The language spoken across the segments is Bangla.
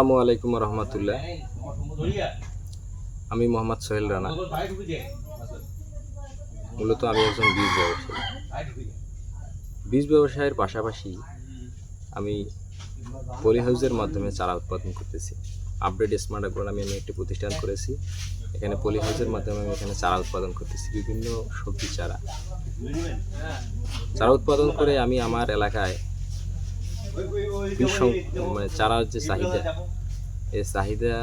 আসসালামু আলাইকুম রহমতুল্লাহ। আমি মোহাম্মদ সোহেল রানা। মূলত আমি একজন বীজ ব্যবসায়ী। বীজ ব্যবসায়ের পাশাপাশি আমি পলি হাউসের মাধ্যমে চারা উৎপাদন করতেছি। আপডেট স্মার্ট অ্যাগ্রো নামে আমি একটি প্রতিষ্ঠান করেছি। এখানে পলি হাউসের মাধ্যমে আমি এখানে চারা উৎপাদন করতেছি, বিভিন্ন সবজির চারা উৎপাদন করে আমি আমার এলাকায় চারার যে চাহিদা, এই চাহিদা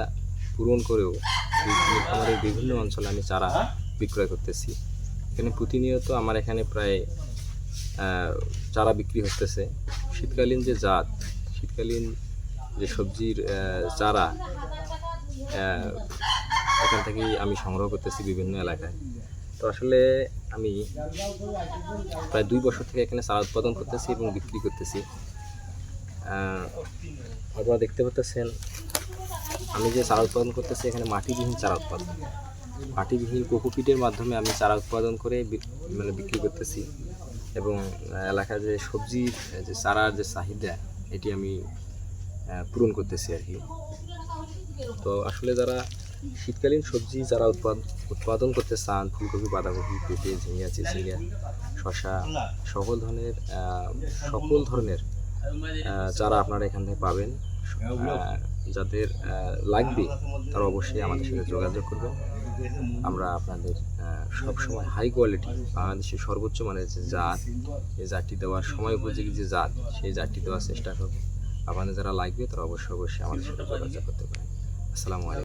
পূরণ করেও আমাদের বিভিন্ন অঞ্চলে আমি চারা বিক্রয় করতেছি। এখানে প্রতিনিয়ত আমার এখানে প্রায় চারা বিক্রি হতেছে। শীতকালীন যে সবজির চারা এখান থেকেই আমি সংগ্রহ করতেছি বিভিন্ন এলাকায়। তো আসলে আমি প্রায় 2 বছর থেকে এখানে চারা উৎপাদন করতেছি এবং বিক্রি করতেছি। আপনারা দেখতে পাচ্ছেন আমি যে চারা উৎপাদন করতেছি, এখানে মাটিবিহীন চারা উৎপাদন, মাটিবিহীন কোকোপিটের মাধ্যমে আমি চারা উৎপাদন করে বিক্রি করতেছি এবং এলাকার যে সবজির যে চারার যে চাহিদা এটি আমি পূরণ করতেছি আর কি। তো আসলে যারা শীতকালীন সবজি যারা উৎপাদন করতে চান, ফুলকপি, বাঁধাকপি, পেঁপে, ঝিঙা, চিচিঙ্গা, শসা, সকল ধরনের চারা আপনারা এখান থেকে পাবেন। যাদের লাগবে তারা অবশ্যই আমাদের সাথে যোগাযোগ করবেন। আমরা আপনাদের সবসময় হাই কোয়ালিটি বাংলাদেশের সর্বোচ্চ মানের যে জাত, এই জাতটি দেওয়ার সময় উপযোগী যে জাত, সেই জাতটি দেওয়ার চেষ্টা করব। আপনাদের যারা লাগবে তারা অবশ্যই আমাদের সাথে যোগাযোগ করতে পারেন। আসসালামু আলাইকুম।